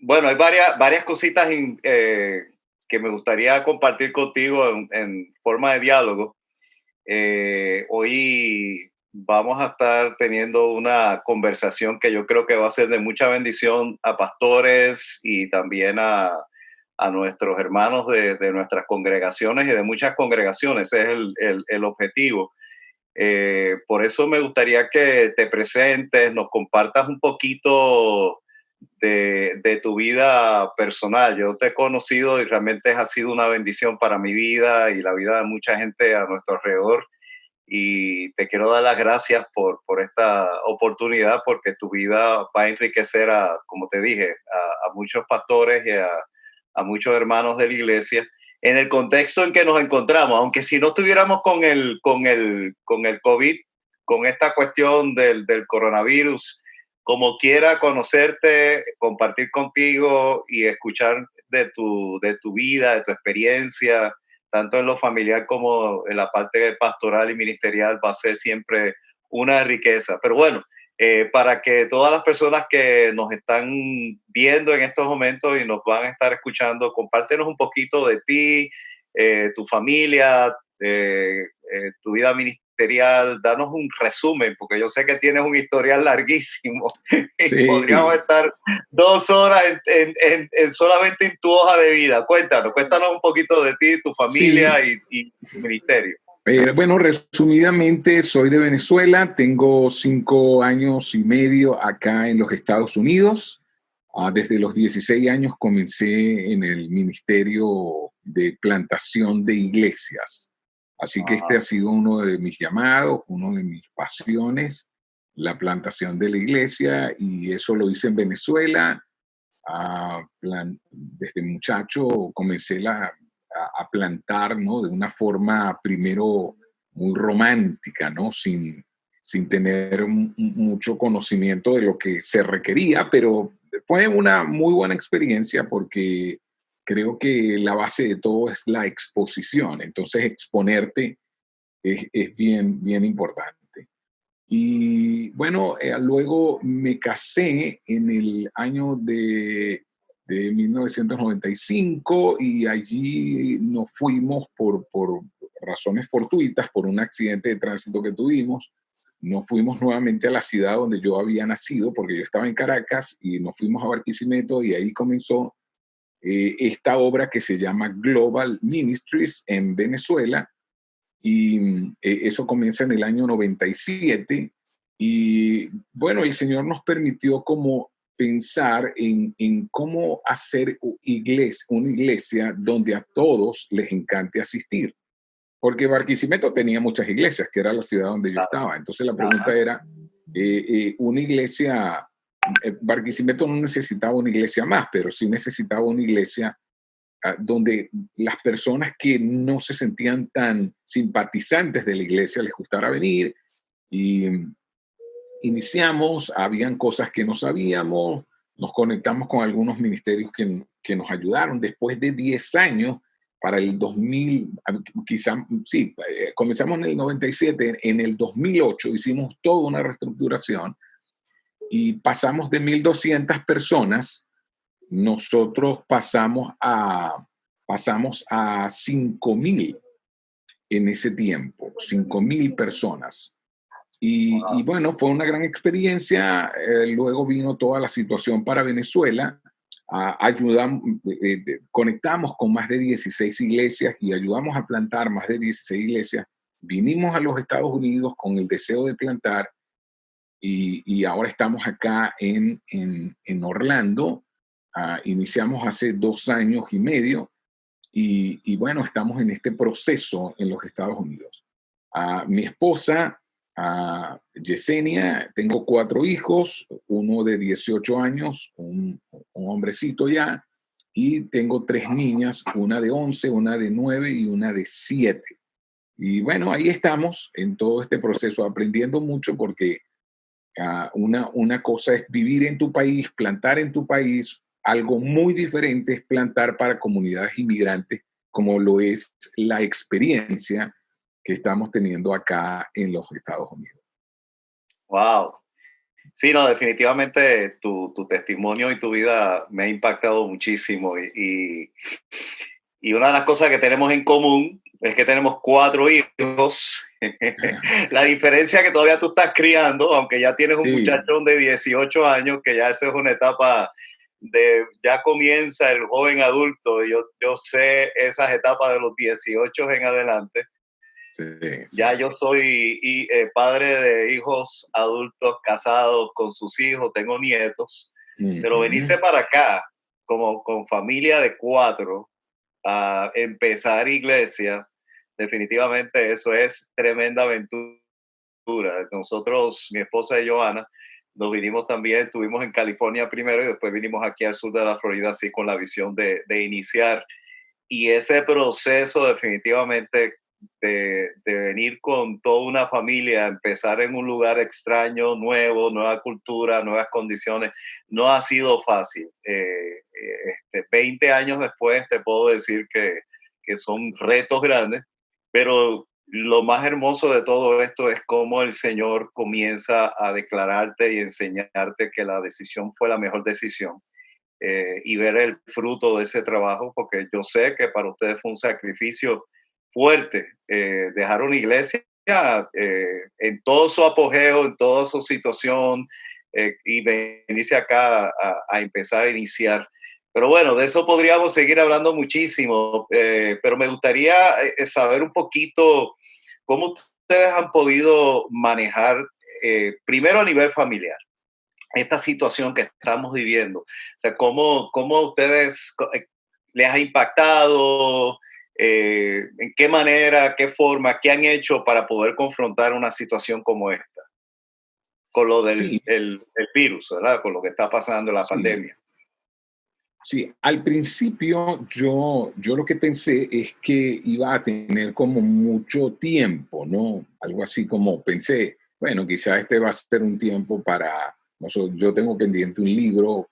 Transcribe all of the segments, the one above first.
Bueno, hay varias cositas que me gustaría compartir contigo en forma de diálogo. Hoy vamos a estar teniendo una conversación que yo creo que va a ser de mucha bendición a pastores y también a nuestros hermanos de nuestras congregaciones y de muchas congregaciones. Ese es el objetivo. Por eso me gustaría que te presentes, nos compartas un poquito de tu vida personal. Yo te he conocido y realmente ha sido una bendición para mi vida y la vida de mucha gente a nuestro alrededor. Y te quiero dar las gracias por esta oportunidad porque tu vida va a enriquecer como te dije, a muchos pastores y a muchos hermanos de la iglesia en el contexto en que nos encontramos. Aunque si no estuviéramos con el COVID, con esta cuestión del coronavirus, como quiera conocerte, compartir contigo y escuchar de tu vida, de tu experiencia, tanto en lo familiar como en la parte pastoral y ministerial, va a ser siempre una riqueza. Pero bueno, para que todas las personas que nos están viendo en estos momentos y nos van a estar escuchando, compártenos un poquito de ti, tu familia, tu vida ministerial, danos un resumen, porque yo sé que tienes un historial larguísimo y podríamos Sí, estar 2 horas solamente en tu hoja de vida. Cuéntanos un poquito de ti, tu familia sí. y tu ministerio. Bueno, resumidamente, soy de Venezuela, tengo 5 años y medio acá en los Estados Unidos. Desde los 16 años comencé en el Ministerio de Plantación de Iglesias. Así que este ha Wow. sido uno de mis llamados, uno de mis pasiones, la plantación de la iglesia, y eso lo hice en Venezuela. Desde muchacho comencé a plantar, ¿no? De una forma primero muy romántica, ¿no? Sin tener mucho conocimiento de lo que se requería, pero fue una muy buena experiencia porque creo que la base de todo es la exposición. Entonces, exponerte es bien, bien importante. Y bueno, luego me casé en el año de 1995 y allí nos fuimos por razones fortuitas, por un accidente de tránsito que tuvimos. Nos fuimos nuevamente a la ciudad donde yo había nacido, porque yo estaba en Caracas, y nos fuimos a Barquisimeto, y ahí comenzó esta obra que se llama Global Ministries en Venezuela, y eso comienza en el año 97. Y bueno, el Señor nos permitió como pensar en cómo hacer una iglesia donde a todos les encante asistir. Porque Barquisimeto tenía muchas iglesias, que era la ciudad donde yo Claro. estaba. Entonces la pregunta Ajá. era, una iglesia, Barquisimeto no necesitaba una iglesia más, pero sí necesitaba una iglesia donde las personas que no se sentían tan simpatizantes de la iglesia les gustara venir. Y iniciamos, habían cosas que no sabíamos, nos conectamos con algunos ministerios que nos ayudaron. Después de 10 años, para el 2000, quizá, sí, comenzamos en el 97, en el 2008 hicimos toda una reestructuración y pasamos de 1,200 personas. Nosotros pasamos a 5,000 en ese tiempo, 5,000 personas. Y Wow. bueno, fue una gran experiencia. Luego vino toda la situación para Venezuela. Ayudamos, conectamos con más de 16 iglesias y ayudamos a plantar más de 16 iglesias. Vinimos a los Estados Unidos con el deseo de plantar, y ahora estamos acá en Orlando. Iniciamos hace 2 años y medio, y bueno, estamos en este proceso en los Estados Unidos. Mi esposa, Yesenia, tengo 4 hijos, uno de 18 años, un hombrecito ya, y tengo 3 niñas, una de 11, una de 9 y una de 7. Y bueno, ahí estamos en todo este proceso, aprendiendo mucho, porque una cosa es vivir en tu país, plantar en tu país. Algo muy diferente es plantar para comunidades inmigrantes, como lo es la experiencia que estamos teniendo acá en los Estados Unidos. Wow. Sí, no, definitivamente tu testimonio y tu vida me ha impactado muchísimo y una de las cosas que tenemos en común es que tenemos 4 hijos. La diferencia es que todavía tú estás criando, aunque ya tienes un Sí, muchachón de 18 años, que ya esa es una etapa ya comienza el joven adulto. Yo sé esas etapas de los 18 en adelante. sí, Ya sí. yo soy padre de hijos adultos casados con sus hijos, tengo nietos, pero Ujú. venirse para acá como con familia de 4 a empezar iglesia, definitivamente eso es tremenda aventura. Nosotros, mi esposa y Joana, nos vinimos también, estuvimos en California primero y después vinimos aquí al sur de la Florida, así con la visión de iniciar. Y ese proceso definitivamente de venir con toda una familia, empezar en un lugar extraño, nuevo, nueva cultura, nuevas condiciones, no ha sido fácil. 20 años después te puedo decir que son retos grandes, pero lo más hermoso de todo esto es cómo el Señor comienza a declararte y enseñarte que la decisión fue la mejor decisión, y ver el fruto de ese trabajo, porque yo sé que para ustedes fue un sacrificio fuerte, dejar una iglesia en todo su apogeo, en toda su situación, y venirse acá a empezar a iniciar. Pero bueno, de eso podríamos seguir hablando muchísimo, pero me gustaría saber un poquito cómo ustedes han podido manejar, primero a nivel familiar, esta situación que estamos viviendo. O sea, cómo ustedes les ha impactado, en qué manera, qué forma, qué han hecho para poder confrontar una situación como esta, con lo del Sí, el virus, ¿verdad? Con lo que está pasando en la sí, pandemia. sí. Al principio yo lo que pensé es que iba a tener como mucho tiempo, ¿no? Algo así como pensé, bueno, quizá este va a ser un tiempo para, no sé, yo tengo pendiente un libro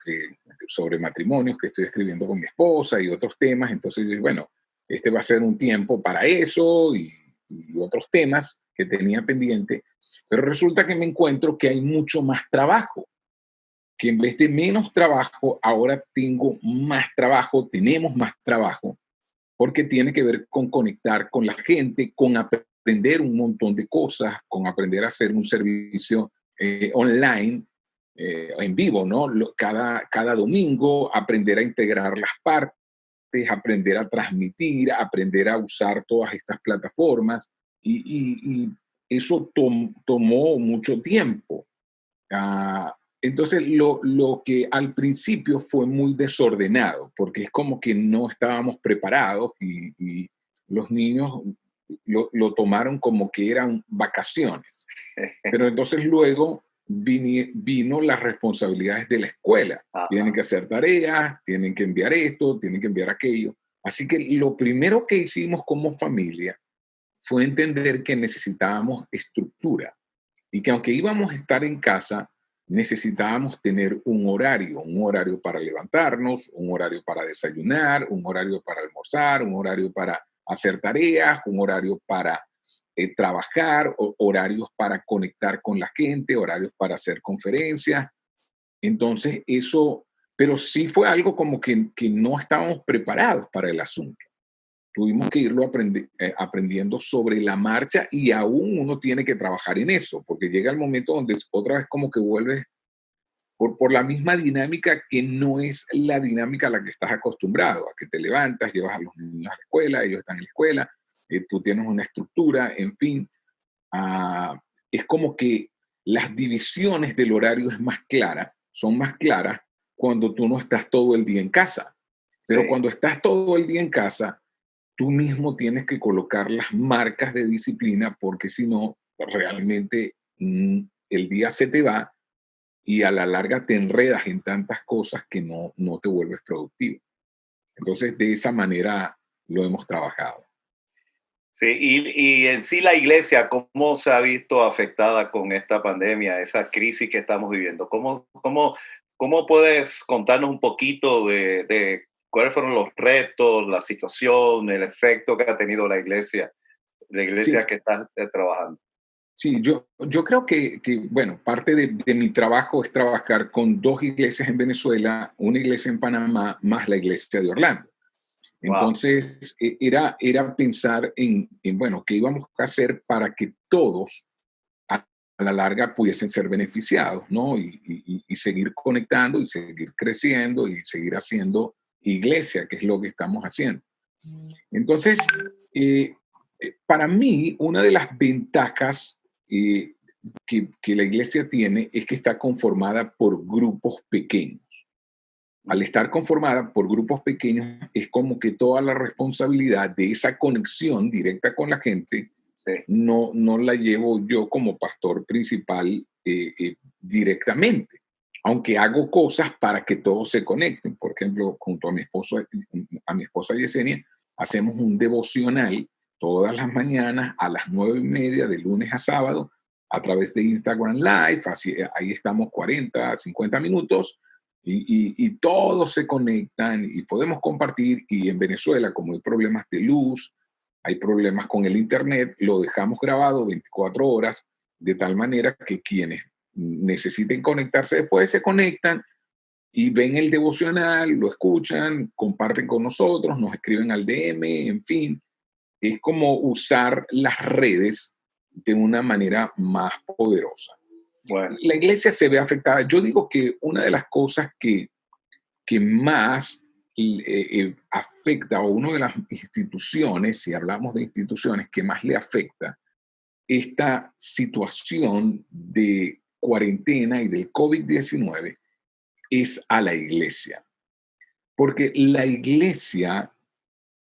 sobre matrimonios que estoy escribiendo con mi esposa y otros temas, entonces, bueno, este va a ser un tiempo para eso y otros temas que tenía pendiente, pero resulta que me encuentro que hay mucho más trabajo, que en vez de menos trabajo, ahora tengo más trabajo, tenemos más trabajo, porque tiene que ver con conectar con la gente, con aprender un montón de cosas, con aprender a hacer un servicio online, en vivo, ¿no? Cada domingo, aprender a integrar las partes, aprender a transmitir, aprender a usar todas estas plataformas, y eso tomó mucho tiempo. Entonces, lo que al principio fue muy desordenado, porque es como que no estábamos preparados y los niños lo tomaron como que eran vacaciones. Pero entonces luego vino las responsabilidades de la escuela. Tienen Ajá. que hacer tareas, tienen que enviar esto, tienen que enviar aquello. Así que lo primero que hicimos como familia fue entender que necesitábamos estructura y que aunque íbamos a estar en casa, necesitábamos tener un horario para levantarnos, un horario para desayunar, un horario para almorzar, un horario para hacer tareas, un horario para trabajar, horarios para conectar con la gente, horarios para hacer conferencias. Entonces, eso, pero sí fue algo como que no estábamos preparados para el asunto. Tuvimos que irlo aprendiendo sobre la marcha y aún uno tiene que trabajar en eso, porque llega el momento donde otra vez como que vuelves por la misma dinámica que no es la dinámica a la que estás acostumbrado, a que te levantas, llevas a los niños a la escuela, ellos están en la escuela, tú tienes una estructura, en fin. Es como que las divisiones del horario son más claras cuando tú no estás todo el día en casa. Pero Sí. cuando estás todo el día en casa, tú mismo tienes que colocar las marcas de disciplina porque si no, realmente el día se te va y a la larga te enredas en tantas cosas que no te vuelves productivo. Entonces, de esa manera lo hemos trabajado. Sí, y en sí la iglesia, ¿cómo se ha visto afectada con esta pandemia, esa crisis que estamos viviendo? ¿Cómo puedes contarnos un poquito de cuáles fueron los retos, la situación, el efecto que ha tenido la iglesia Sí, que estás trabajando? Sí, yo creo bueno, parte de mi trabajo es trabajar con dos iglesias en Venezuela, una iglesia en Panamá, más la iglesia de Orlando. Wow, Entonces, era pensar bueno, qué íbamos a hacer para que todos a la larga pudiesen ser beneficiados, ¿no? Y seguir conectando y seguir creciendo y seguir haciendo iglesia, que es lo que estamos haciendo. Entonces, eh, para mí, una de las ventajas eh, que la iglesia tiene es que está conformada por grupos pequeños. Al estar conformada por grupos pequeños, es como que toda la responsabilidad de esa conexión directa con la gente sí, no la llevo yo como pastor principal directamente, aunque hago cosas para que todos se conecten. Por ejemplo, junto a mi esposa Yesenia, hacemos un devocional todas las mañanas a las 9:30 de lunes a sábado a través de Instagram Live. Así, ahí estamos 40, 50 minutos y todos se conectan y podemos compartir. Y en Venezuela, como hay problemas de luz, hay problemas con el Internet, lo dejamos grabado 24 horas, de tal manera que quienes necesiten conectarse después se conectan y ven el devocional, lo escuchan, comparten con nosotros, nos escriben al DM, en fin. Es como usar las redes de una manera más poderosa. bueno, La iglesia se ve afectada. Yo digo que una de las cosas que más afecta, o una de las instituciones, si hablamos de instituciones, que más le afecta esta situación de cuarentena y del COVID-19 es a la iglesia. Porque la iglesia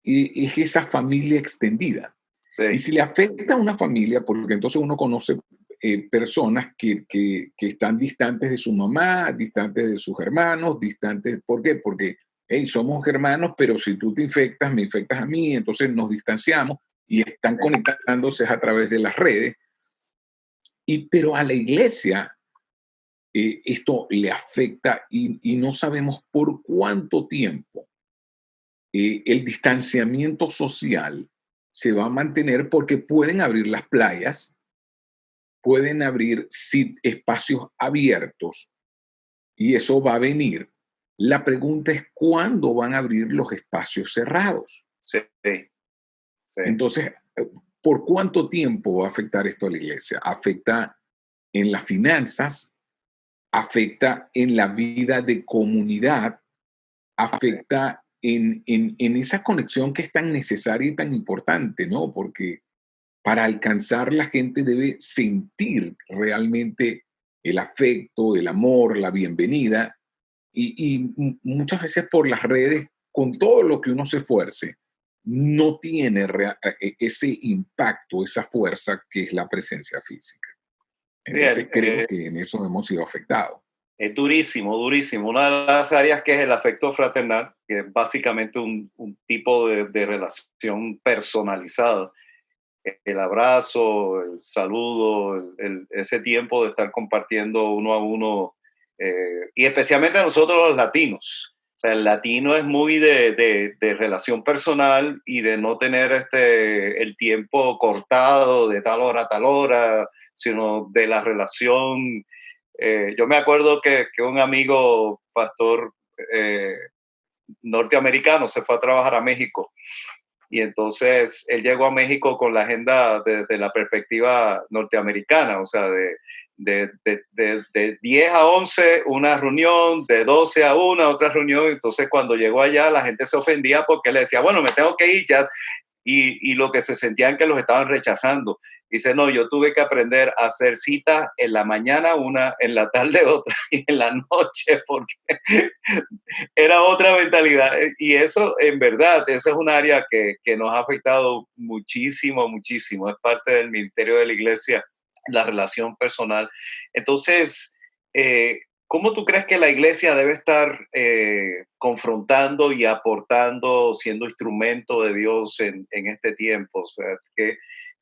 es esa familia extendida. Y sí, si le afecta a una familia, porque entonces uno conoce personas que están distantes de su mamá, distantes de sus hermanos, distantes, ¿por qué? Porque, hey, somos hermanos, pero si tú te infectas, me infectas a mí, entonces nos distanciamos y están conectándose a través de las redes. Pero a la iglesia esto le afecta y no sabemos por cuánto tiempo el distanciamiento social se va a mantener, porque pueden abrir las playas, pueden abrir espacios abiertos y eso va a venir. La pregunta es cuándo van a abrir los espacios cerrados. sí, sí, Entonces, ¿por cuánto tiempo va a afectar esto a la iglesia? Afecta en las finanzas, afecta en la vida de comunidad, sí, afecta en esa conexión que es tan necesaria y tan importante, ¿no? Porque para alcanzar la gente debe sentir realmente el afecto, el amor, la bienvenida, y muchas veces por las redes, con todo lo que uno se esfuerce, no tiene ese impacto, esa fuerza que es la presencia física. sí, Entonces creo que en eso hemos sido afectados. es durísimo, durísimo. Una de las áreas que es el afecto fraternal, que es básicamente un tipo de relación personalizada. El abrazo, el saludo, ese tiempo de estar compartiendo uno a uno, y especialmente a nosotros los latinos. O sea, el latino es muy de relación personal y de no tener el tiempo cortado de tal hora a tal hora, sino de la relación. Yo me acuerdo que un amigo pastor eh, norteamericano se fue a trabajar a México y entonces él llegó a México con la agenda desde la perspectiva norteamericana, o sea, de 10 a 11 una reunión, de 12 a 1 otra reunión. Entonces cuando llegó allá la gente se ofendía porque él le decía, bueno, me tengo que ir ya, y lo que se sentían que los estaban rechazando. Dice, no, yo tuve que aprender a hacer citas en la mañana una, en la tarde otra y en la noche, porque era otra mentalidad. Y eso, en verdad, esa es un área que nos ha afectado muchísimo, muchísimo. Es parte del ministerio de la iglesia, la relación personal. Entonces, ¿cómo tú crees que la iglesia debe estar confrontando y aportando, siendo instrumento de Dios en este tiempo? O sea,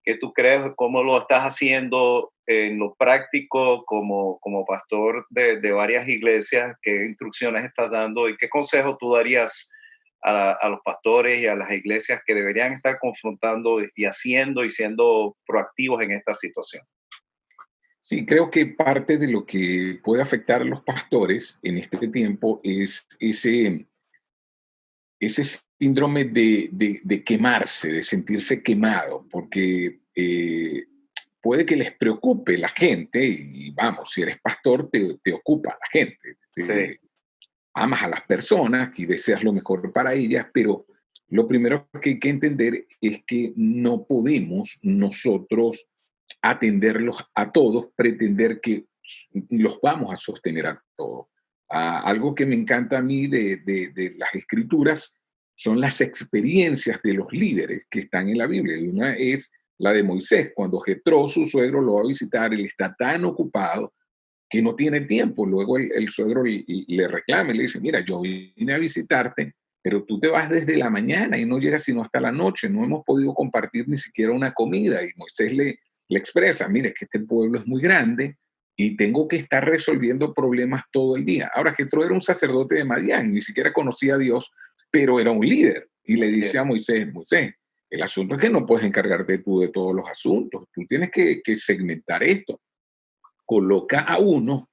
¿qué tú crees? ¿Cómo lo estás haciendo en lo práctico como pastor de varias iglesias? ¿Qué instrucciones estás dando y qué consejo tú darías a los pastores y a las iglesias que deberían estar confrontando y haciendo y siendo proactivos en esta situación? Sí, creo que parte de lo que puede afectar a los pastores en este tiempo es ese síndrome de quemarse, de sentirse quemado, porque puede que les preocupe la gente y vamos, si eres pastor te ocupa la gente, Sí, amas a las personas y deseas lo mejor para ellas, pero lo primero que hay que entender es que no podemos nosotros atenderlos a todos, pretender que los vamos a sostener a todos. Algo que me encanta a mí de las escrituras son las experiencias de los líderes que están en la Biblia. Y una es la de Moisés, cuando Jetro, su suegro, lo va a visitar, él está tan ocupado que no tiene tiempo. Luego el suegro le reclama y le dice, mira, yo vine a visitarte, pero tú te vas desde la mañana y no llegas sino hasta la noche. No hemos podido compartir ni siquiera una comida. Y Moisés le expresa, mire, es que este pueblo es muy grande y tengo que estar resolviendo problemas todo el día. Ahora, Jetro era un sacerdote de Madián, ni siquiera conocía a Dios, pero era un líder. Y le así dice es. a Moisés, Moisés, el asunto es que no puedes encargarte tú de todos los asuntos. Tú tienes que segmentar esto. Coloca a uno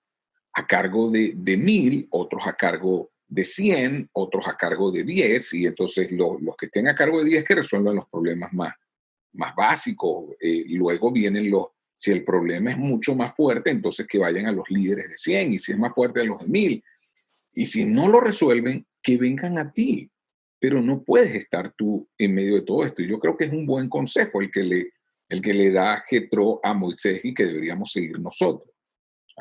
a cargo de 1000, otros a cargo de 100, otros a cargo de 10, y entonces los que estén a cargo de 10 que resuelvan los problemas más básicos. Luego vienen si el problema es mucho más fuerte, entonces que vayan a los líderes de 100, y si es más fuerte a los de 1000. Y si no lo resuelven, que vengan a ti. Pero no puedes estar tú en medio de todo esto. Y yo creo que es un buen consejo el que le da Jetro a Moisés y que deberíamos seguir nosotros.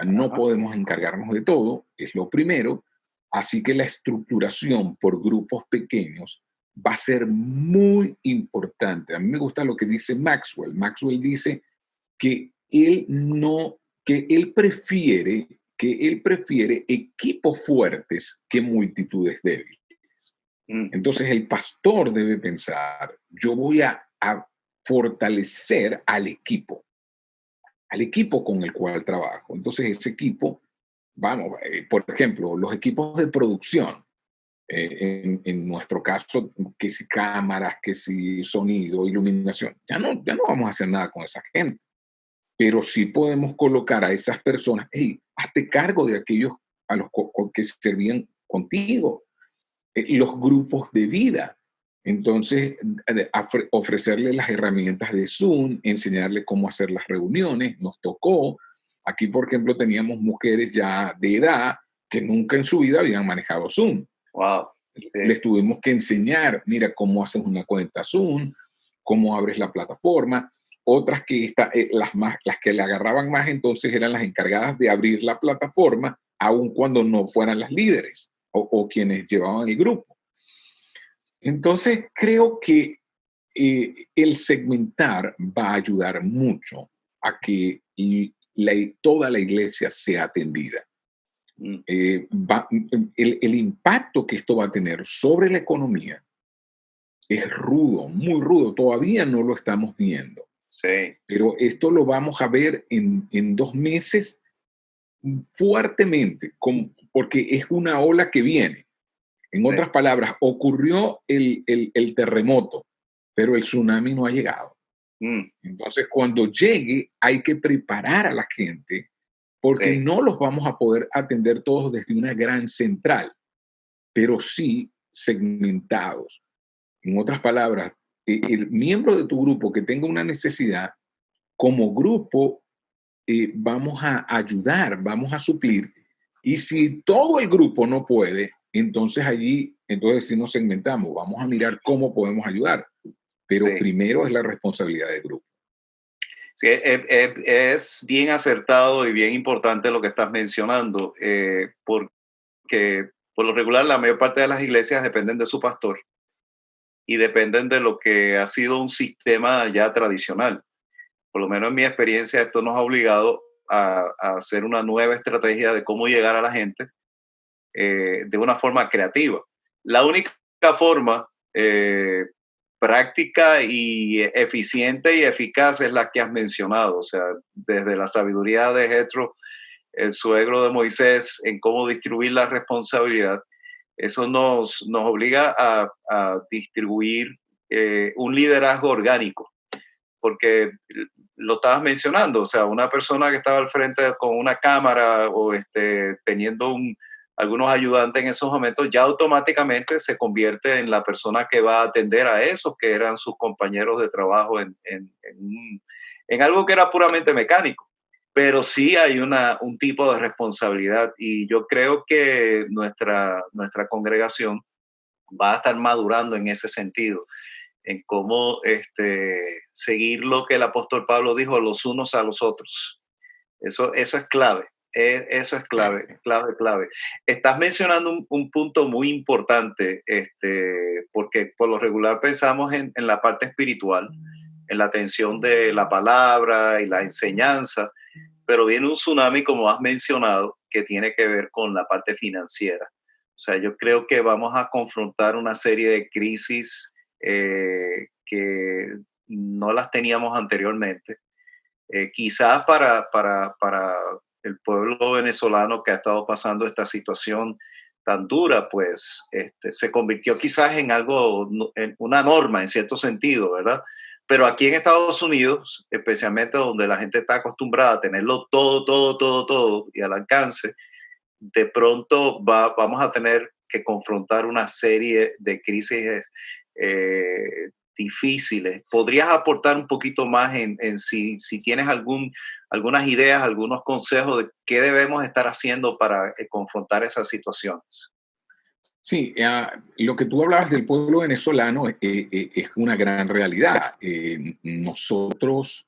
No Ajá. podemos encargarnos de todo, es lo primero. Así que la estructuración por grupos pequeños va a ser muy importante. A mí me gusta lo que dice Maxwell. Maxwell dice que él no, que él prefiere equipos fuertes que multitudes débiles. Mm, Entonces el pastor debe pensar, yo voy a fortalecer al equipo con el cual trabajo. Entonces ese equipo, vamos, por ejemplo, los equipos de producción, en nuestro caso, que si cámaras, que si sonido, iluminación, ya no vamos a hacer nada con esa gente, pero sí podemos colocar a esas personas, hey, hazte cargo de aquellos a los que servían contigo, los grupos de vida. Entonces, ofrecerle las herramientas de Zoom, enseñarle cómo hacer las reuniones. Nos tocó, aquí por ejemplo, teníamos mujeres ya de edad que nunca en su vida habían manejado Zoom. wow. Sí, Les tuvimos que enseñar, mira, cómo haces una cuenta Zoom, cómo abres la plataforma. Otras las que le agarraban más entonces eran las encargadas de abrir la plataforma, aun cuando no fueran las líderes o quienes llevaban el grupo. Entonces, creo que el segmentar va a ayudar mucho a que toda la iglesia sea atendida. mm, El impacto que esto va a tener sobre la economía es rudo, muy rudo. Todavía no lo estamos viendo, sí, pero esto lo vamos a ver en 2 meses fuertemente, porque es una ola que viene. En sí. otras palabras, ocurrió el terremoto, pero el tsunami no ha llegado. Mm, Entonces, cuando llegue, hay que preparar a la gente porque sí, no los vamos a poder atender todos desde una gran central, pero sí segmentados. En otras palabras, el miembro de tu grupo que tenga una necesidad, como grupo, vamos a ayudar, vamos a suplir. Y si todo el grupo no puede, entonces sí nos segmentamos, vamos a mirar cómo podemos ayudar. Pero sí. primero es la responsabilidad del grupo. Sí, es bien acertado y bien importante lo que estás mencionando, porque por lo regular la mayor parte de las iglesias dependen de su pastor y dependen de lo que ha sido un sistema ya tradicional. Por lo menos en mi experiencia, esto nos ha obligado a hacer una nueva estrategia de cómo llegar a la gente de una forma creativa. La única forma práctica y eficiente y eficaz es la que has mencionado, o sea, desde la sabiduría de Jetro, el suegro de Moisés, en cómo distribuir la responsabilidad. Eso nos obliga a distribuir un liderazgo orgánico, porque lo estabas mencionando, o sea, una persona que estaba al frente con una cámara o teniendo algunos ayudantes en esos momentos, ya automáticamente se convierte en la persona que va a atender a esos que eran sus compañeros de trabajo en algo que era puramente mecánico. Pero sí hay un tipo de responsabilidad y yo creo que nuestra congregación va a estar madurando en ese sentido, en cómo seguir lo que el apóstol Pablo dijo, los unos a los otros. Eso es clave. Eso es clave, clave, clave. Estás mencionando un punto muy importante, porque por lo regular pensamos en la parte espiritual, en la atención de la palabra y la enseñanza, pero viene un tsunami, como has mencionado, que tiene que ver con la parte financiera. O sea, yo creo que vamos a confrontar una serie de crisis que no las teníamos anteriormente. Quizás para el pueblo venezolano que ha estado pasando esta situación tan dura, pues se convirtió quizás en algo, en una norma en cierto sentido, ¿verdad? Pero aquí en Estados Unidos, especialmente donde la gente está acostumbrada a tenerlo todo, todo, todo, todo y al alcance, de pronto vamos a tener que confrontar una serie de crisis difíciles. ¿Podrías aportar un poquito más en si tienes algunas ideas, algunos consejos de qué debemos estar haciendo para confrontar esas situaciones? Sí, lo que tú hablabas del pueblo venezolano es una gran realidad. Nosotros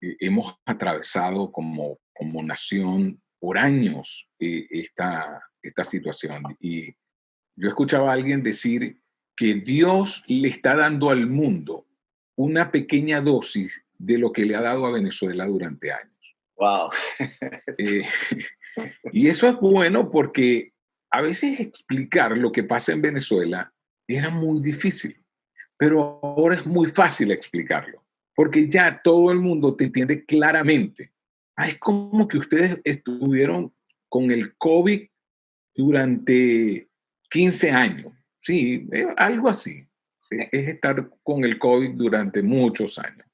hemos atravesado como nación por años esta situación. Y yo escuchaba a alguien decir que Dios le está dando al mundo una pequeña dosis de lo que le ha dado a Venezuela durante años. Wow. Eh, y eso es bueno porque a veces explicar lo que pasa en Venezuela era muy difícil, pero ahora es muy fácil explicarlo, porque ya todo el mundo te entiende claramente. Es como que ustedes estuvieron con el COVID durante 15 años. Sí, algo así. Es estar con el COVID durante muchos años.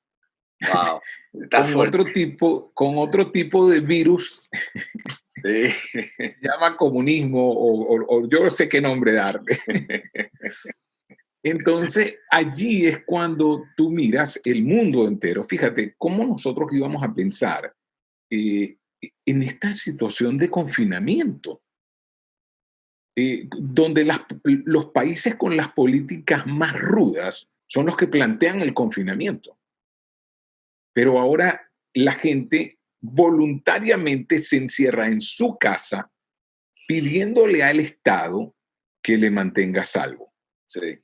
Wow. Está fuerte. Con otro tipo de virus, Sí. se llama comunismo o yo no sé qué nombre darle. Entonces, allí es cuando tú miras el mundo entero. Fíjate cómo nosotros íbamos a pensar eh, en esta situación de confinamiento, donde los países con las políticas más rudas son los que plantean el confinamiento. Pero ahora la gente voluntariamente se encierra en su casa pidiéndole al Estado que le mantenga salvo. Sí.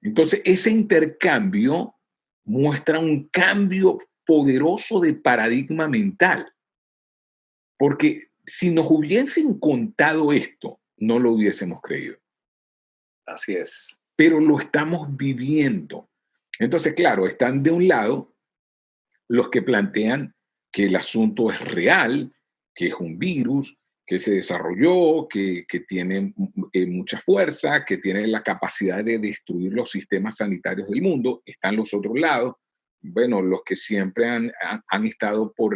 Entonces, ese intercambio muestra un cambio poderoso de paradigma mental, porque si nos hubiesen contado esto, no lo hubiésemos creído, Así es. pero lo estamos viviendo. Entonces, claro, están de un lado los que plantean que el asunto es real, que es un virus, que se desarrolló, que tiene mucha fuerza, que tiene la capacidad de destruir los sistemas sanitarios del mundo. Están los otros lados, bueno, los que siempre han estado por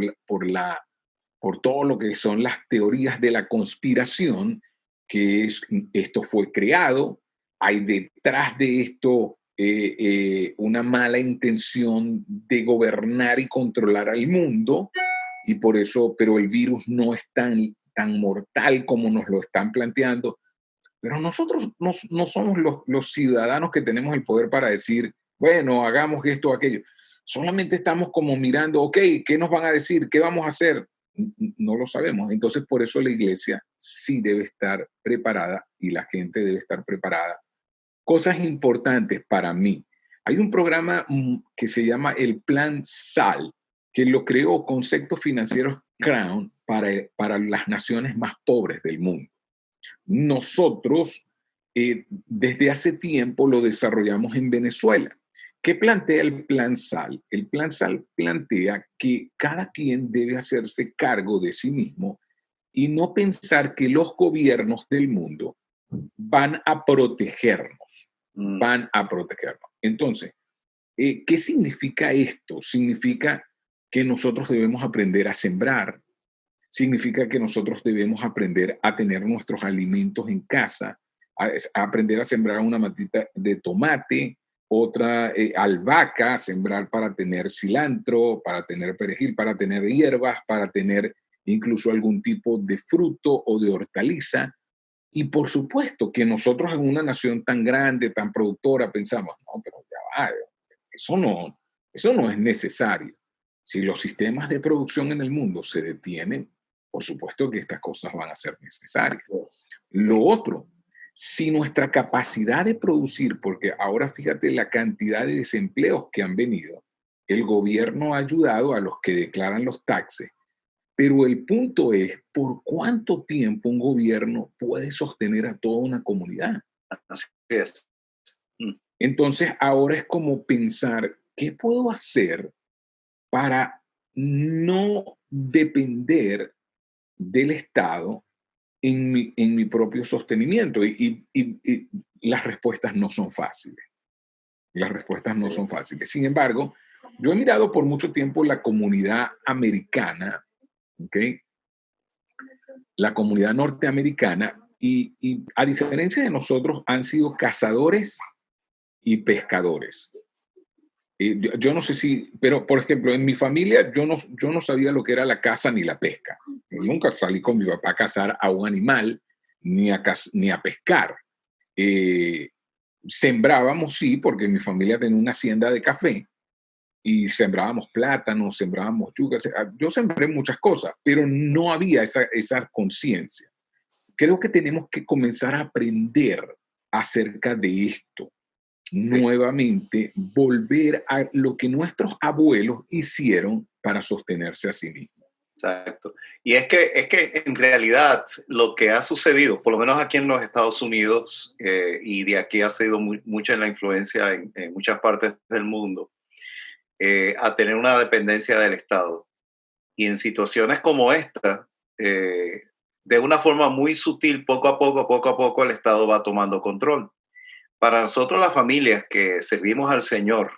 todo lo que son las teorías de la conspiración, que es esto fue creado, hay detrás de esto una mala intención de gobernar y controlar al mundo, y por eso, pero el virus no es tan mortal como nos lo están planteando. Pero nosotros no somos los ciudadanos que tenemos el poder para decir, bueno, hagamos esto o aquello. Solamente estamos como mirando, ok, ¿qué nos van a decir? ¿Qué vamos a hacer? No lo sabemos. Entonces, por eso la iglesia sí debe estar preparada y la gente debe estar preparada. Cosas importantes para mí. Hay un programa que se llama el Plan SAL, que lo creó Conceptos Financieros Crown para las naciones más pobres del mundo. Nosotros, desde hace tiempo, lo desarrollamos en Venezuela. ¿Qué plantea el Plan SAL? El Plan SAL plantea que cada quien debe hacerse cargo de sí mismo y no pensar que los gobiernos del mundo van a protegernos. Van a protegernos. Entonces, ¿Qué significa esto? Significa que nosotros debemos aprender a sembrar, significa que nosotros debemos aprender a tener nuestros alimentos en casa, a aprender a sembrar una matita de tomate, otra albahaca, sembrar para tener cilantro, para tener perejil, para tener hierbas, para tener incluso algún tipo de fruto o de hortaliza. Y por supuesto que nosotros en una nación tan grande, tan productora, pensamos, no, pero ya va, eso no, eso no es necesario. Si los sistemas de producción en el mundo se detienen, por supuesto que estas cosas van a ser necesarias. Lo otro, si nuestra capacidad de producir, porque ahora fíjate la cantidad de desempleos que han venido, el gobierno ha ayudado a los que declaran los taxes, pero el punto es, ¿por cuánto tiempo un gobierno puede sostener a toda una comunidad? Así es. Entonces, ahora es como pensar, ¿qué puedo hacer para no depender del Estado en mi propio sostenimiento? Y las respuestas no son fáciles. Las respuestas no son fáciles. Sin embargo, yo he mirado por mucho tiempo la comunidad americana, ¿ok? La comunidad norteamericana, y a diferencia de nosotros, han sido cazadores y pescadores. Yo no sé si, pero por ejemplo, en mi familia yo no sabía lo que era la caza ni la pesca. Yo nunca salí con mi papá a cazar a un animal ni a pescar. Eh, Sembrábamos, sí, porque mi familia tenía una hacienda de café y sembrábamos plátanos, sembrábamos yucas. Yo sembré muchas cosas, pero no había esa conciencia. Creo que tenemos que comenzar a aprender acerca de esto nuevamente, volver a lo que nuestros abuelos hicieron para sostenerse a sí mismos. Exacto. Y es que en realidad lo que ha sucedido, por lo menos aquí en los Estados Unidos, y de aquí ha sido mucha la influencia en muchas partes del mundo, a tener una dependencia del Estado. Y en situaciones como esta, de una forma muy sutil, poco a poco, el Estado va tomando control. Para nosotros las familias que servimos al Señor,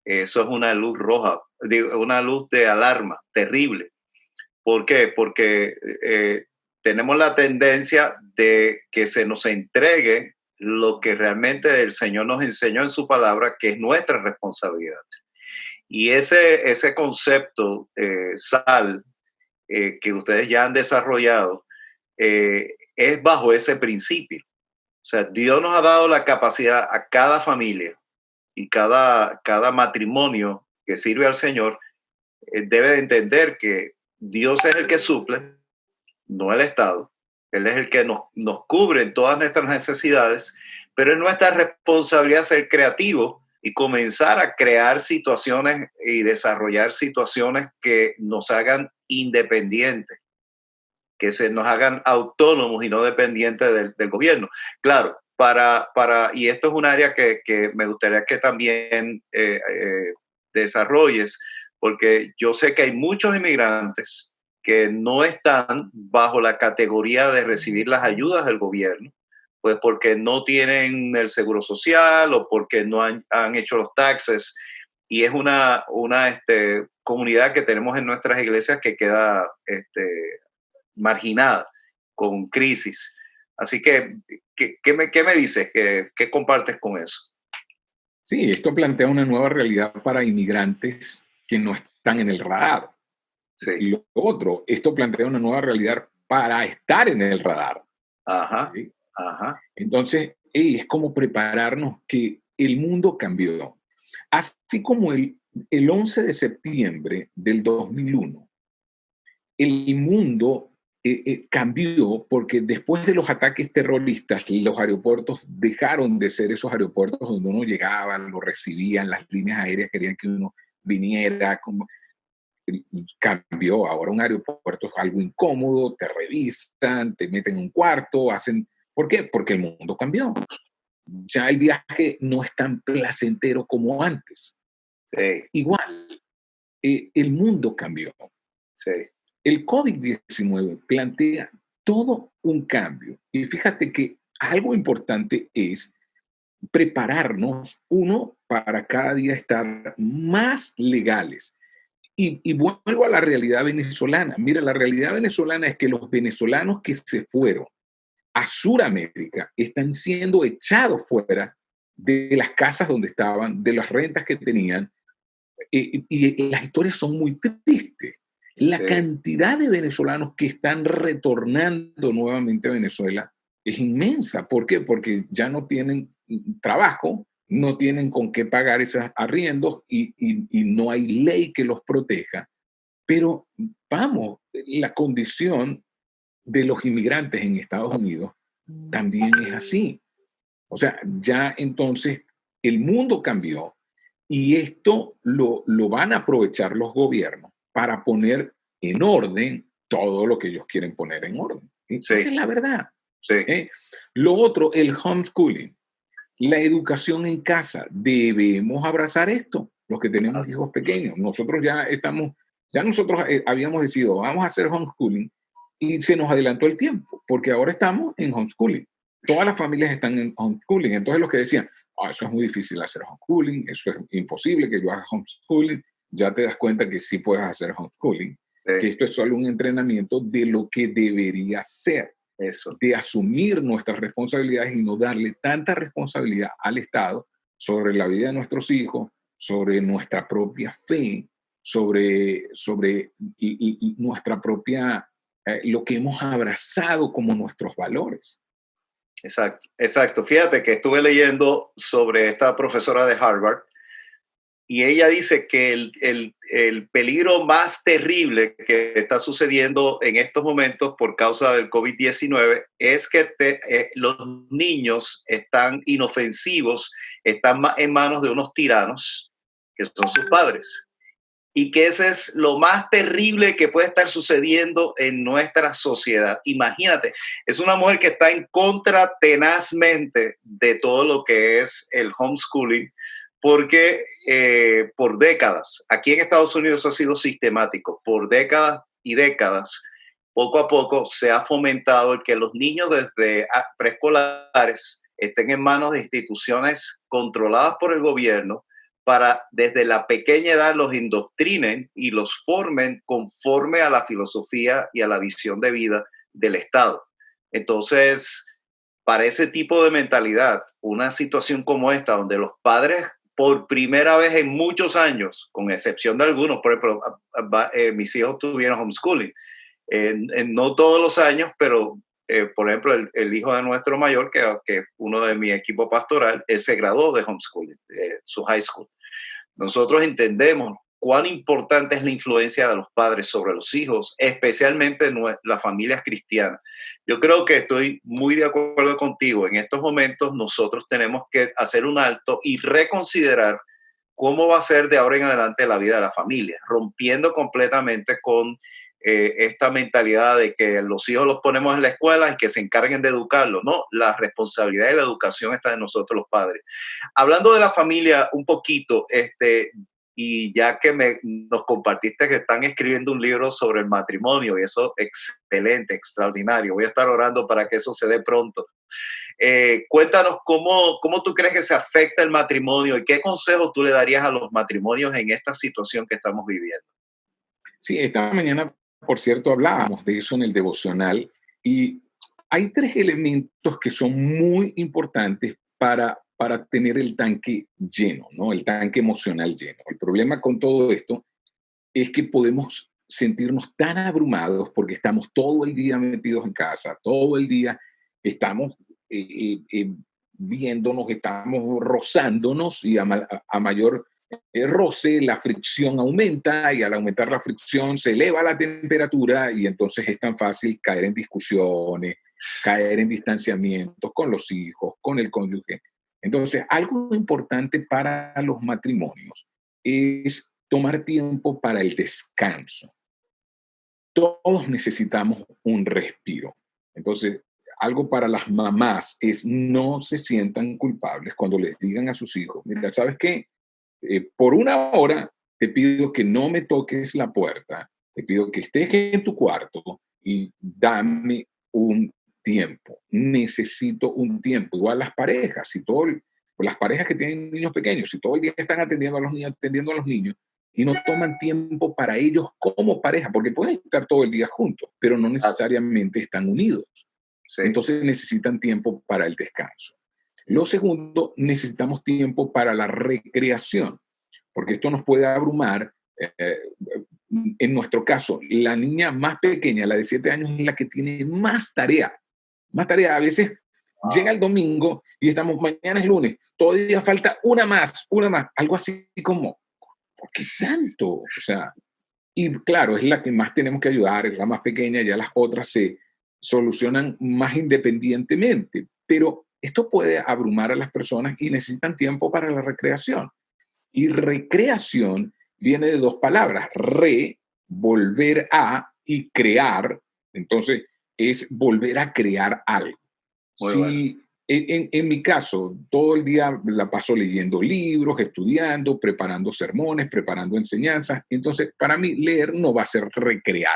eso es una luz roja, una luz de alarma terrible. ¿Por qué? Porque tenemos la tendencia de que se nos entregue lo que realmente el Señor nos enseñó en su palabra, que es nuestra responsabilidad. Y ese concepto, sal, que ustedes ya han desarrollado, es bajo ese principio. O sea, Dios nos ha dado la capacidad a cada familia y cada matrimonio que sirve al Señor, debe de entender que Dios es el que suple, no el Estado. Él es el que nos cubre en todas nuestras necesidades, pero es nuestra responsabilidad ser creativos y comenzar a crear situaciones y desarrollar situaciones que nos hagan independientes, que se nos hagan autónomos y no dependientes del gobierno. Claro, y esto es un área que me gustaría que también desarrolles, porque yo sé que hay muchos inmigrantes que no están bajo la categoría de recibir las ayudas del gobierno, pues porque no tienen el seguro social o porque no han hecho los taxes. Y es una comunidad que tenemos en nuestras iglesias que queda marginada, con crisis. Así que, ¿qué me dices? ¿Qué compartes con eso? Sí, esto plantea una nueva realidad para inmigrantes que no están en el radar. Sí. Y lo otro, esto plantea una nueva realidad para estar en el radar. Ajá, ¿Sí? ajá. Entonces, es como prepararnos que el mundo cambió. Así como el 11 de septiembre del 2001, el mundo cambió porque después de los ataques terroristas, los aeropuertos dejaron de ser esos aeropuertos donde uno llegaba, lo recibían, las líneas aéreas querían que uno viniera. Cambió, ahora un aeropuerto es algo incómodo, te revisan, te meten en un cuarto, hacen... ¿Por qué? Porque el mundo cambió. Ya el viaje no es tan placentero como antes. Sí, Igual, el mundo cambió. sí, El COVID-19 plantea todo un cambio. Y fíjate que algo importante es prepararnos, uno, para cada día estar más legales. Y vuelvo a la realidad venezolana. Mira, la realidad venezolana es que los venezolanos que se fueron a Sudamérica están siendo echados fuera de las casas donde estaban, de las rentas que tenían, y las historias son muy tristes. La Sí, cantidad de venezolanos que están retornando nuevamente a Venezuela es inmensa. ¿Por qué? Porque ya no tienen trabajo, no tienen con qué pagar esos arriendos y no hay ley que los proteja. Pero vamos, la condición de los inmigrantes en Estados Unidos también es así. O sea, ya entonces el mundo cambió y esto lo van a aprovechar los gobiernos para poner en orden todo lo que ellos quieren poner en orden. sí, Esa es la verdad. sí, ¿Eh? Lo otro, el homeschooling, la educación en casa. Debemos abrazar esto, los que tenemos hijos pequeños. Nosotros ya estamos, ya nosotros habíamos decidido, vamos a hacer homeschooling y se nos adelantó el tiempo, porque ahora estamos en homeschooling. Todas las familias están en homeschooling. Entonces los que decían, eso es muy difícil hacer homeschooling, eso es imposible que yo haga homeschooling, ya te das cuenta que sí puedes hacer homeschooling, que sí, esto es solo un entrenamiento de lo que debería ser, eso. de asumir nuestras responsabilidades y no darle tanta responsabilidad al Estado sobre la vida de nuestros hijos, sobre nuestra propia fe, sobre nuestra propia, lo que hemos abrazado como nuestros valores. Exacto, exacto. Fíjate que estuve leyendo sobre esta profesora de Harvard y ella dice que el peligro más terrible que está sucediendo en estos momentos por causa del COVID-19 es que los niños están inofensivos, están en manos de unos tiranos que son sus padres. Y que ese es lo más terrible que puede estar sucediendo en nuestra sociedad. Imagínate, es una mujer que está en contra tenazmente de todo lo que es el homeschooling, porque por décadas, aquí en Estados Unidos ha sido sistemático, por décadas y décadas, poco a poco se ha fomentado el que los niños desde preescolares estén en manos de instituciones controladas por el gobierno para desde la pequeña edad los indoctrinen y los formen conforme a la filosofía y a la visión de vida del Estado. Entonces, para ese tipo de mentalidad, una situación como esta, donde los padres por primera vez en muchos años, con excepción de algunos, por ejemplo, mis hijos tuvieron homeschooling, no todos los años, pero por ejemplo, el hijo de nuestro mayor, que es uno de mi equipo pastoral, él se graduó de homeschooling, su high school. Nosotros entendemos cuán importante es la influencia de los padres sobre los hijos, especialmente en las familias cristianas. Yo creo que estoy muy de acuerdo contigo. En estos momentos nosotros tenemos que hacer un alto y reconsiderar cómo va a ser de ahora en adelante la vida de la familia, rompiendo completamente con esta mentalidad de que los hijos los ponemos en la escuela y que se encarguen de educarlos. No, la responsabilidad de la educación está en nosotros los padres. Hablando de la familia un poquito, y ya que nos compartiste que están escribiendo un libro sobre el matrimonio, y eso excelente, extraordinario. Voy a estar orando para que eso se dé pronto. Cuéntanos cómo tú crees que se afecta el matrimonio y qué consejos tú le darías a los matrimonios en esta situación que estamos viviendo. Sí, esta mañana, por cierto, hablábamos de eso en el devocional y hay tres elementos que son muy importantes para tener el tanque lleno, ¿no? El tanque emocional lleno. El problema con todo esto es que podemos sentirnos tan abrumados porque estamos todo el día metidos en casa, todo el día estamos viéndonos, estamos rozándonos y a mayor roce, la fricción aumenta y al aumentar la fricción se eleva la temperatura y entonces es tan fácil caer en discusiones, caer en distanciamientos con los hijos, con el cónyuge. Entonces, algo importante para los matrimonios es tomar tiempo para el descanso. Todos necesitamos un respiro. Entonces, algo para las mamás es no se sientan culpables cuando les digan a sus hijos, mira, ¿sabes qué? Por una hora te pido que no me toques la puerta, te pido que estés en tu cuarto y dame un tiempo. Necesito un tiempo. Igual las parejas, si todo las parejas que tienen niños pequeños, si todo el día están atendiendo a los niños, y no toman tiempo para ellos como pareja, porque pueden estar todo el día juntos, pero no Ah, necesariamente están unidos. sí, Entonces necesitan tiempo para el descanso. Lo segundo, necesitamos tiempo para la recreación, porque esto nos puede abrumar. En nuestro caso, la niña más pequeña, la de 7 años, es la que tiene más tarea. Más tarea. A veces llega el domingo y estamos, mañana es lunes, todavía falta una más, algo así como, ¿por qué tanto? O sea, y claro, es la que más tenemos que ayudar, es la más pequeña, ya las otras se solucionan más independientemente, pero esto puede abrumar a las personas y necesitan tiempo para la recreación. Y recreación viene de dos palabras, volver a, y crear. Entonces, es volver a crear algo. muy bueno. Si en mi caso, todo el día la paso leyendo libros, estudiando, preparando sermones, preparando enseñanzas, entonces para mí leer no va a ser recrearme.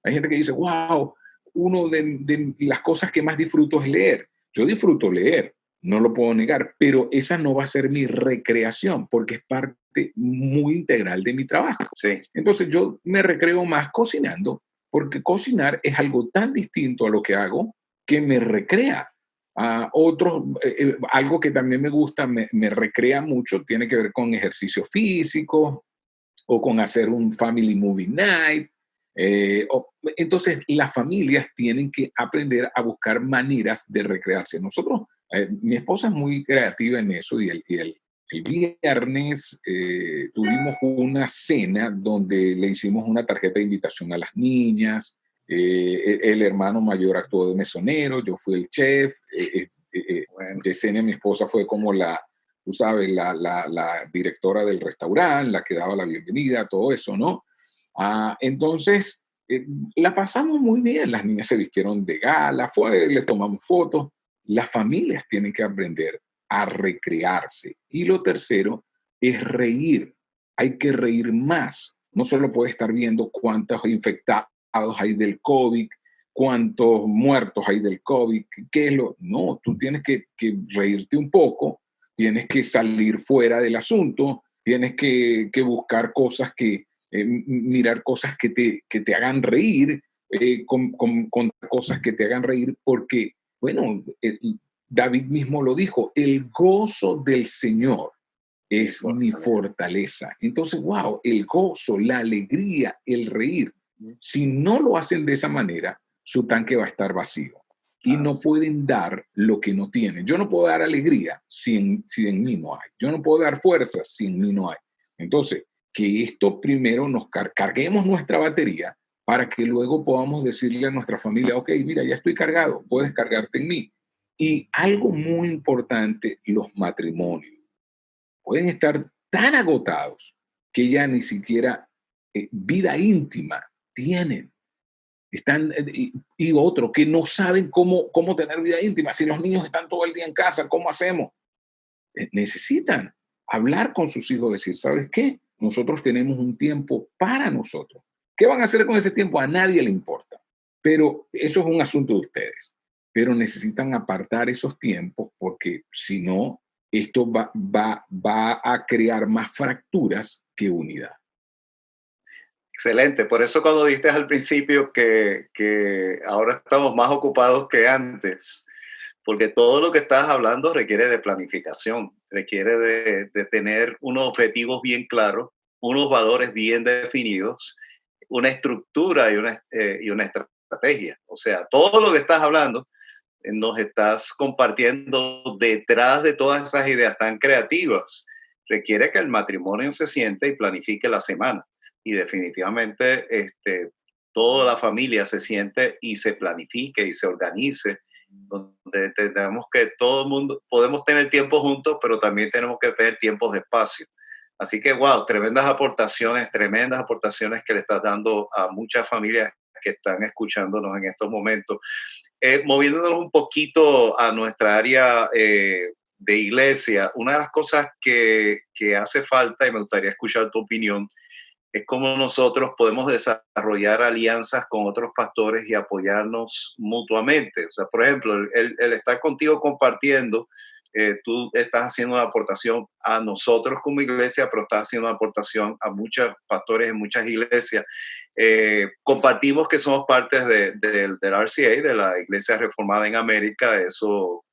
Hay gente que dice, wow, uno de las cosas que más disfruto es leer. Yo disfruto leer, no lo puedo negar, pero esa no va a ser mi recreación porque es parte muy integral de mi trabajo. Sí, Entonces yo me recreo más cocinando porque cocinar es algo tan distinto a lo que hago que me recrea. Algo que también me gusta, me recrea mucho, tiene que ver con ejercicio físico o con hacer un family movie night. Entonces, las familias tienen que aprender a buscar maneras de recrearse. Nosotros, mi esposa es muy creativa en eso el viernes tuvimos una cena donde le hicimos una tarjeta de invitación a las niñas. El hermano mayor actuó de mesonero, yo fui el chef. bueno, Yesenia, mi esposa, fue como tú sabes, la directora del restaurante, la que daba la bienvenida, todo eso, ¿no? Entonces, la pasamos muy bien, las niñas se vistieron de gala, les tomamos fotos. Las familias tienen que aprender a recrearse. Y lo tercero es reír. Hay que reír más. No solo puede estar viendo cuántos infectados hay del COVID, cuántos muertos hay del COVID, qué es lo... No, tú tienes que reírte un poco, tienes que salir fuera del asunto, tienes que buscar cosas mirar cosas que te hagan reír, con cosas que te hagan reír, porque, bueno, David mismo lo dijo, el gozo del Señor mi es mi fortaleza. fortaleza. Entonces, wow, el gozo, la alegría, el reír. Si no lo hacen de esa manera, su tanque va a estar vacío y Ah, no pueden dar lo que no tienen. Yo no puedo dar alegría si en mí no hay. Yo no puedo dar fuerza si en mí no hay. Entonces, que esto primero nos carguemos nuestra batería para que luego podamos decirle a nuestra familia, ok, mira, ya estoy cargado, puedes cargarte en mí. Y algo muy importante, los matrimonios pueden estar tan agotados que ya ni siquiera vida íntima tienen. Están, y otro, que no saben cómo tener vida íntima. Si los niños están todo el día en casa, ¿cómo hacemos? Necesitan hablar con sus hijos, decir, ¿sabes qué? Nosotros tenemos un tiempo para nosotros. ¿Qué van a hacer con ese tiempo? A nadie le importa. Pero eso es un asunto de ustedes. Pero necesitan apartar esos tiempos porque si no, esto va a crear más fracturas que unidad. excelente. Por eso cuando dijiste al principio que ahora estamos más ocupados que antes, porque todo lo que estás hablando requiere de planificación, requiere de tener unos objetivos bien claros, unos valores bien definidos, una estructura y una estrategia. O sea, todo lo que estás hablando nos estás compartiendo detrás de todas esas ideas tan creativas, requiere que el matrimonio se siente y planifique la semana. Y definitivamente toda la familia se siente y se planifique y se organice, donde tenemos que todo el mundo, podemos tener tiempo juntos, pero también tenemos que tener tiempos de espacio. Así que, wow, tremendas aportaciones que le estás dando a muchas familias que están escuchándonos en estos momentos. Moviéndonos un poquito a nuestra área de iglesia, una de las cosas que hace falta, y me gustaría escuchar tu opinión, es cómo nosotros podemos desarrollar alianzas con otros pastores y apoyarnos mutuamente. O sea, por ejemplo, el estar contigo compartiendo tú estás haciendo una aportación a nosotros como iglesia, pero estás haciendo una aportación a muchos pastores en muchas iglesias. Compartimos que somos partes del RCA, de la Iglesia Reformada en América. Eso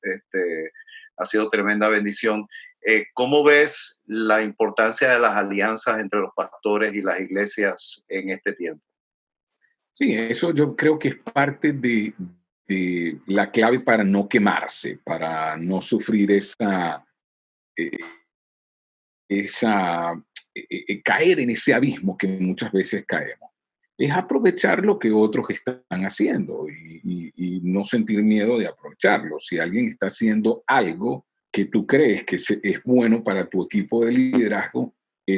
ha sido tremenda bendición. ¿Cómo ves la importancia de las alianzas entre los pastores y las iglesias en este tiempo? Sí, eso yo creo que es parte de la clave para no quemarse, para no sufrir eh, esa caer en ese abismo que muchas veces caemos. Es aprovechar lo que otros están haciendo y no sentir miedo de aprovecharlo. Si alguien está haciendo algo que tú crees que es bueno para tu equipo de liderazgo,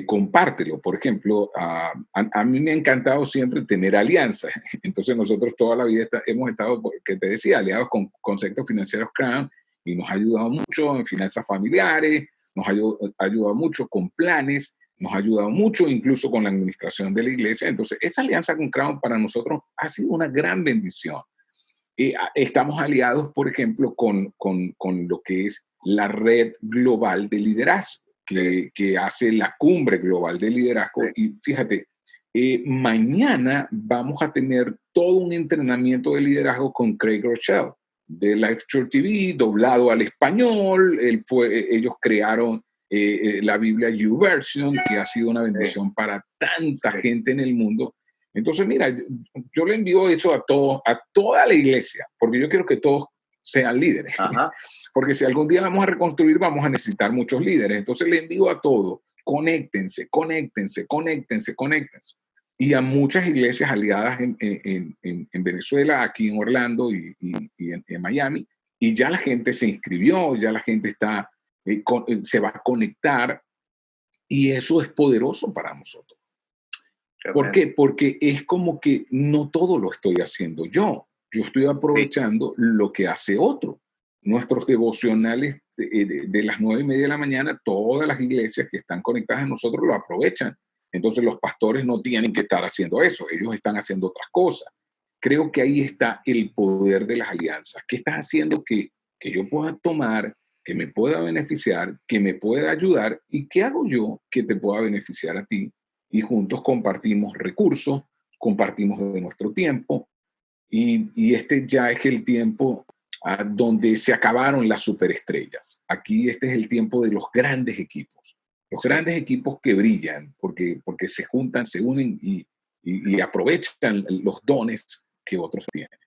compártelo. Por ejemplo, a mí me ha encantado siempre tener alianzas. Entonces nosotros toda la vida hemos estado, que te decía, aliados con conceptos financieros Crown y nos ha ayudado mucho en finanzas familiares, nos ha ayudado mucho con planes, nos ha ayudado mucho incluso con la administración de la iglesia. Entonces, esa alianza con Crown para nosotros ha sido una gran bendición. Estamos aliados, por ejemplo, con lo que es la red global de liderazgo, que hace la cumbre global de liderazgo. Y fíjate, mañana vamos a tener todo un entrenamiento de liderazgo con Craig Rochelle de Life Church TV, doblado al español. Ellos crearon la Biblia YouVersion, que ha sido una bendición para tanta gente en el mundo. Entonces, mira, yo le envío eso a todos, a toda la iglesia, porque yo quiero que todos sean líderes. Ajá. Porque si algún día vamos a reconstruir, vamos a necesitar muchos líderes. Entonces le envío a todos, conéctense, conéctense, conéctense, conéctense. Y a muchas iglesias aliadas en Venezuela, aquí en Orlando y en Miami, y ya la gente se inscribió, ya la gente está, se va a conectar, y eso es poderoso para nosotros. ¿Por qué? Porque es como que no todo lo estoy haciendo yo. Yo estoy aprovechando lo que hace otro. Nuestros devocionales de las 9:30 de la mañana, todas las iglesias que están conectadas a nosotros lo aprovechan. Entonces los pastores no tienen que estar haciendo eso, ellos están haciendo otras cosas. Creo que ahí está el poder de las alianzas. ¿Qué estás haciendo que yo pueda tomar, que me pueda beneficiar, que me pueda ayudar? ¿Y qué hago yo que te pueda beneficiar a ti? Y juntos compartimos recursos, compartimos de nuestro tiempo, y este ya es el tiempo donde se acabaron las superestrellas. Aquí este es el tiempo de los grandes equipos, los grandes equipos que brillan porque se juntan, se unen y aprovechan los dones que otros tienen.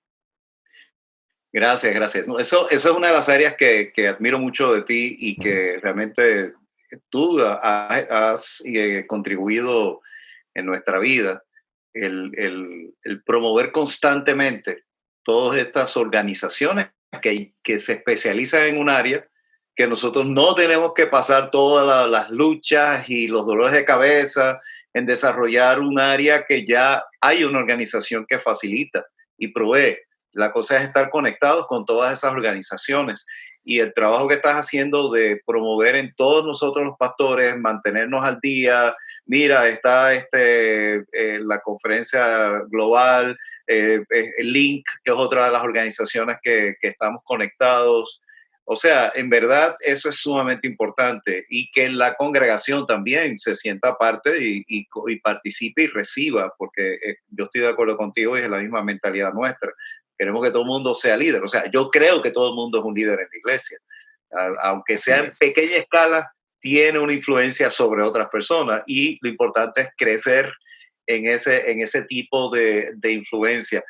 Gracias, gracias. No, eso es una de las áreas que admiro mucho de ti y que realmente tú has contribuido en nuestra vida, el promover constantemente todas estas organizaciones que se especializan en un área, que nosotros no tenemos que pasar todas las luchas y los dolores de cabeza en desarrollar un área que ya hay una organización que facilita y provee. La cosa es estar conectados con todas esas organizaciones y el trabajo que estás haciendo de promover en todos nosotros los pastores, mantenernos al día. Mira, está la conferencia global, el Link, que es otra de las organizaciones que estamos conectados. O sea, en verdad eso es sumamente importante y que la congregación también se sienta parte y participe y reciba, porque yo estoy de acuerdo contigo y es la misma mentalidad nuestra. Queremos que todo el mundo sea líder. O sea, yo creo que todo el mundo es un líder en la iglesia. Aunque sea en pequeña escala, tiene una influencia sobre otras personas y lo importante es crecer en ese tipo de influencia.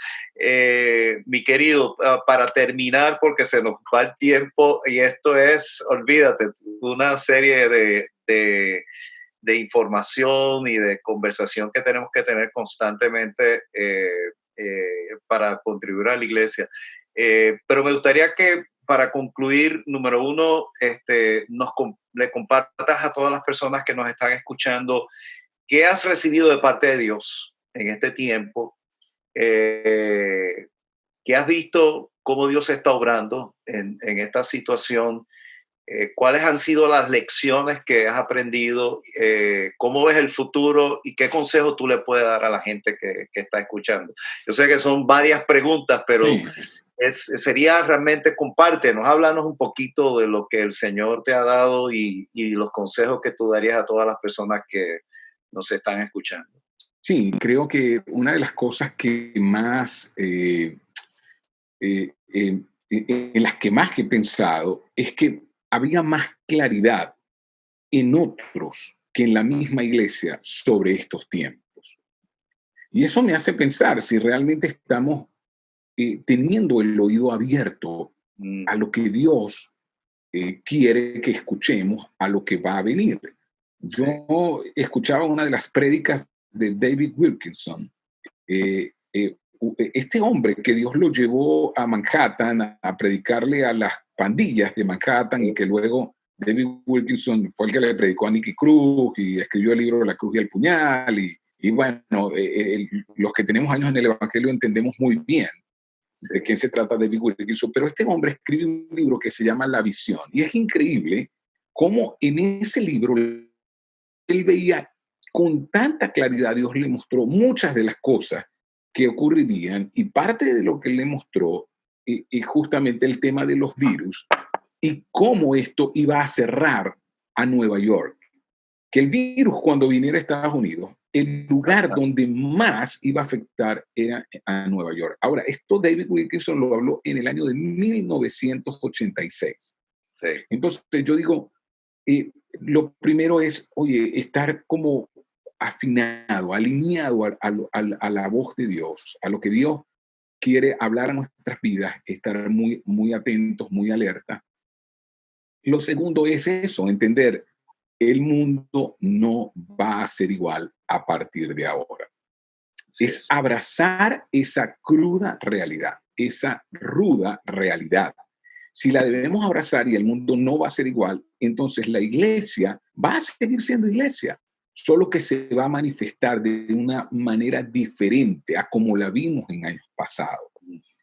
Mi querido, para terminar, porque se nos va el tiempo y esto es, olvídate, una serie de información y de conversación que tenemos que tener constantemente para contribuir a la iglesia. Pero me gustaría que para concluir, número uno, le compartas a todas las personas que nos están escuchando qué has recibido de parte de Dios en este tiempo, qué has visto, cómo Dios está obrando en esta situación, cuáles han sido las lecciones que has aprendido, cómo ves el futuro y qué consejo tú le puedes dar a la gente que está escuchando. Yo sé que son varias preguntas, pero sería realmente compártenos, háblanos un poquito de lo que el Señor te ha dado y los consejos que tú darías a todas las personas que nos están escuchando. Sí, creo que una de las cosas que más, en las que más he pensado es que había más claridad en otros que en la misma iglesia sobre estos tiempos. Y eso me hace pensar si realmente estamos teniendo el oído abierto Mm, a lo que Dios quiere que escuchemos, a lo que va a venir. sí, Yo escuchaba una de las prédicas de David Wilkinson. Este hombre que Dios lo llevó a Manhattan a predicarle a las pandillas de Manhattan y que luego David Wilkinson fue el que le predicó a Nicky Cruz y escribió el libro La Cruz y el Puñal y bueno, los que tenemos años en el Evangelio entendemos muy bien de sí. quién se trata David Wilkinson, pero este hombre escribe un libro que se llama La Visión y es increíble cómo en ese libro él veía con tanta claridad, Dios le mostró muchas de las cosas que ocurrirían y parte de lo que le mostró es justamente el tema de los virus y cómo esto iba a cerrar a Nueva York. Que el virus cuando viniera a Estados Unidos, el lugar donde más iba a afectar era a Nueva York. Ahora, esto David Wilkinson lo habló en el año de 1986. Sí, Entonces yo digo, lo primero es, oye, estar como afinado, alineado a la voz de Dios, a lo que Dios quiere hablar a nuestras vidas, estar muy, muy atentos, muy alerta. Lo segundo es eso, entender, el mundo no va a ser igual a partir de ahora. así Es es. abrazar esa cruda realidad, esa ruda realidad. Si la debemos abrazar y el mundo no va a ser igual, entonces la iglesia va a seguir siendo iglesia, solo que se va a manifestar de una manera diferente a como la vimos en años pasados.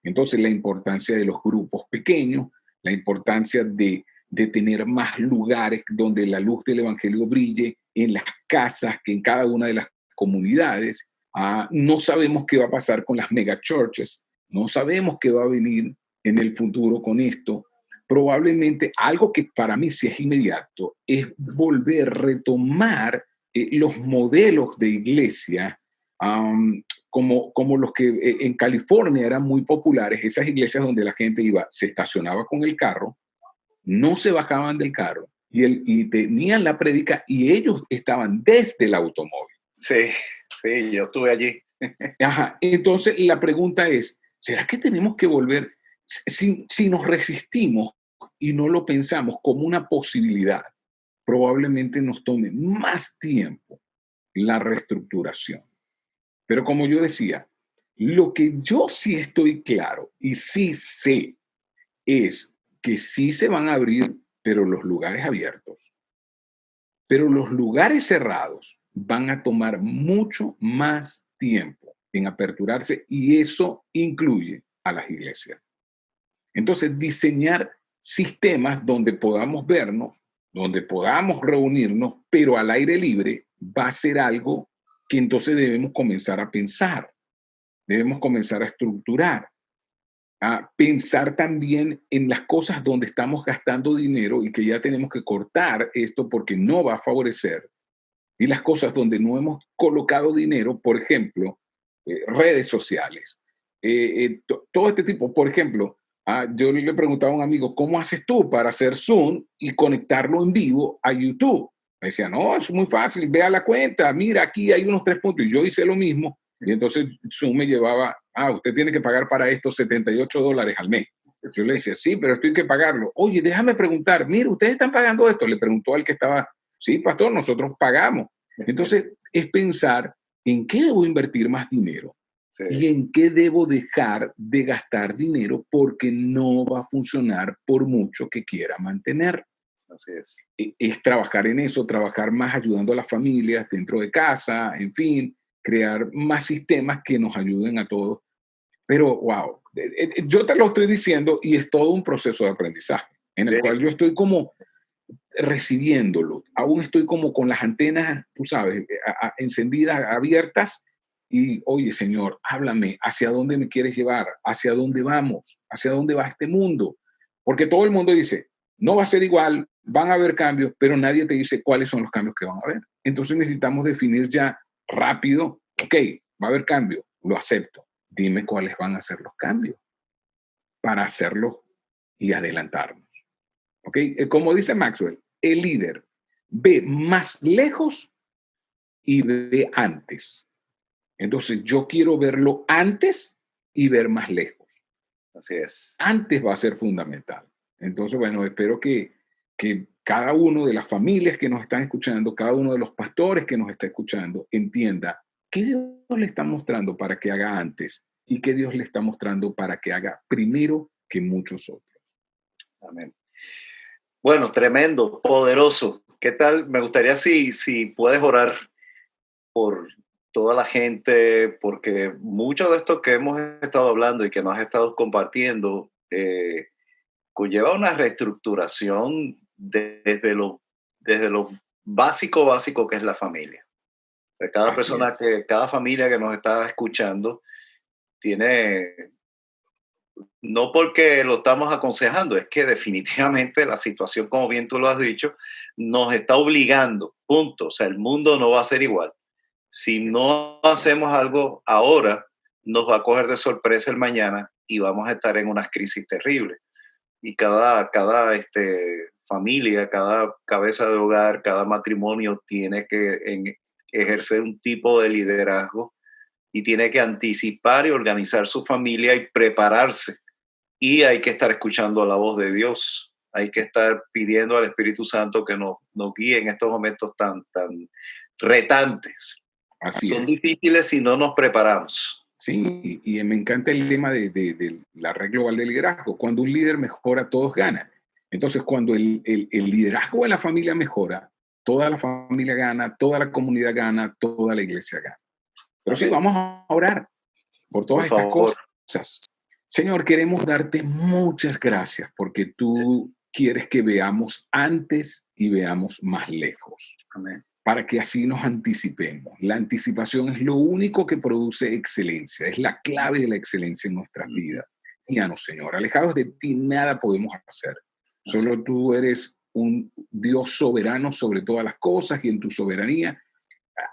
Entonces la importancia de los grupos pequeños, la importancia de tener más lugares donde la luz del evangelio brille en las casas, que en cada una de las comunidades. No sabemos qué va a pasar con las megachurches, no sabemos qué va a venir en el futuro con esto. Probablemente algo que para mí sí es inmediato es volver a retomar los modelos de iglesia como los que en California eran muy populares, esas iglesias donde la gente iba, se estacionaba con el carro, no se bajaban del carro y tenían la prédica y ellos estaban desde el automóvil. Sí, sí, yo estuve allí. Ajá. Entonces la pregunta es, ¿será que tenemos que volver, si nos resistimos y no lo pensamos como una posibilidad, probablemente nos tome más tiempo la reestructuración? Pero como yo decía, lo que yo sí estoy claro y sí sé es que sí se van a abrir, pero los lugares abiertos. Pero los lugares cerrados van a tomar mucho más tiempo en aperturarse y eso incluye a las iglesias. Entonces, diseñar sistemas donde podamos vernos, donde podamos reunirnos, pero al aire libre, va a ser algo que entonces debemos comenzar a pensar, debemos comenzar a estructurar, a pensar también en las cosas donde estamos gastando dinero y que ya tenemos que cortar esto porque no va a favorecer, y las cosas donde no hemos colocado dinero, por ejemplo, redes sociales, todo este tipo, por ejemplo, yo le preguntaba a un amigo, ¿cómo haces tú para hacer Zoom y conectarlo en vivo a YouTube? Me decía, no, es muy fácil, ve a la cuenta, mira, aquí hay unos 3 puntos, y yo hice lo mismo, y entonces Zoom me llevaba, usted tiene que pagar para esto $78 al mes. Yo le decía, sí, pero esto hay que pagarlo. Oye, déjame preguntar, mira, ¿ustedes están pagando esto? Le preguntó al que estaba, sí, pastor, nosotros pagamos. Entonces, es pensar en qué debo invertir más dinero Sí, y en qué debo dejar de gastar dinero porque no va a funcionar por mucho que quiera mantener. así es. Es trabajar en eso, trabajar más ayudando a las familias dentro de casa, en fin, crear más sistemas que nos ayuden a todos. Pero, wow, yo te lo estoy diciendo y es todo un proceso de aprendizaje en Sí, el cual yo estoy como recibiéndolo. Aún estoy como con las antenas, tú sabes, encendidas, abiertas, y, oye, Señor, háblame, ¿hacia dónde me quieres llevar? ¿Hacia dónde vamos? ¿Hacia dónde va este mundo? Porque todo el mundo dice, no va a ser igual, van a haber cambios, pero nadie te dice cuáles son los cambios que van a haber. Entonces necesitamos definir ya rápido, ok, va a haber cambios, lo acepto. Dime cuáles van a ser los cambios para hacerlo y adelantarnos. ¿Ok? Como dice Maxwell, el líder ve más lejos y ve antes. Entonces yo quiero verlo antes y ver más lejos. Así es. Antes va a ser fundamental. Entonces, bueno, espero que cada uno de las familias que nos están escuchando, cada uno de los pastores que nos está escuchando, entienda qué Dios le está mostrando para que haga antes y qué Dios le está mostrando para que haga primero que muchos otros. Amén. Bueno, tremendo, poderoso. ¿Qué tal? Me gustaría si puedes orar por toda la gente, porque mucho de esto que hemos estado hablando y que nos has estado compartiendo conlleva una reestructuración desde lo básico que es la familia. O sea, cada familia que nos está escuchando tiene, no porque lo estamos aconsejando, es que definitivamente la situación, como bien tú lo has dicho, nos está obligando, punto. O sea, el mundo no va a ser igual. Si no hacemos algo ahora, nos va a coger de sorpresa el mañana y vamos a estar en unas crisis terribles. Y cada familia, cada cabeza de hogar, cada matrimonio tiene que ejercer un tipo de liderazgo y tiene que anticipar y organizar su familia y prepararse. Y hay que estar escuchando la voz de Dios. Hay que estar pidiendo al Espíritu Santo que nos guíe en estos momentos tan retantes. Son difíciles si no nos preparamos. Sí, y me encanta el lema de la red global de liderazgo. Cuando un líder mejora, todos ganan. Entonces, cuando el liderazgo de la familia mejora, toda la familia gana, toda la comunidad gana, toda la iglesia gana. Pero sí, vamos a orar por todas estas cosas. Señor, queremos darte muchas gracias porque tú quieres que veamos antes y veamos más lejos. Amén. Para que así nos anticipemos. La anticipación es lo único que produce excelencia, es la clave de la excelencia en nuestras vidas. Guíanos, Señor, alejados de ti nada podemos hacer. Solo tú eres un Dios soberano sobre todas las cosas y en tu soberanía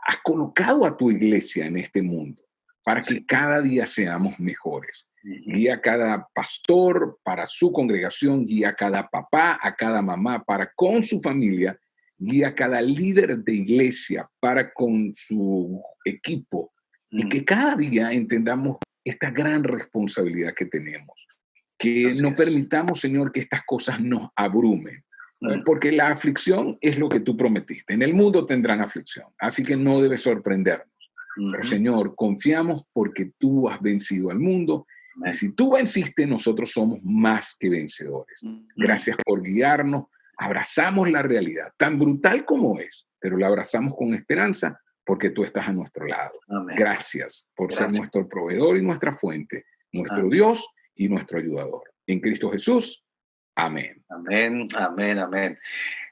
has colocado a tu iglesia en este mundo para que cada día seamos mejores. Guía a cada pastor para su congregación, guía a cada papá, a cada mamá para con su familia, guía a cada líder de iglesia para con su equipo y que cada día entendamos esta gran responsabilidad que tenemos. Que no permitamos, Señor, que estas cosas nos abrumen. Porque la aflicción es lo que tú prometiste. En el mundo tendrán aflicción, así que no debe sorprendernos. Pero, Señor, confiamos porque tú has vencido al mundo. Y si tú venciste, nosotros somos más que vencedores. Gracias por guiarnos. Abrazamos la realidad, tan brutal como es, pero la abrazamos con esperanza porque tú estás a nuestro lado. Amén. Gracias por ser nuestro proveedor y nuestra fuente, nuestro Dios y nuestro ayudador. En Cristo Jesús. Amén. Amén, amén, amén.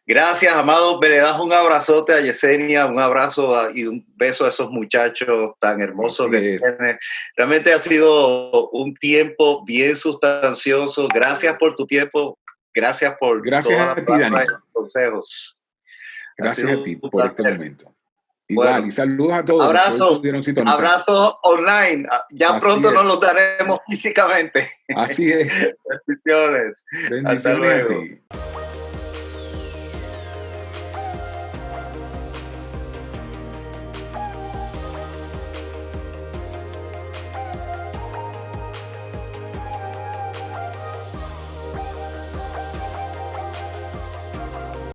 Gracias, amados. Le das un abrazote a Yesenia, un abrazo y un beso a esos muchachos tan hermosos que tienen. Realmente ha sido un tiempo bien sustancioso. Gracias por tu tiempo. Gracias por toda a ti, Dani. Consejos. Gracias a ti por este momento. Igual, bueno, y saludos a todos. Abrazos online. Ya así pronto nos los daremos físicamente. Así es. Bendiciones. Bendiciones a ti.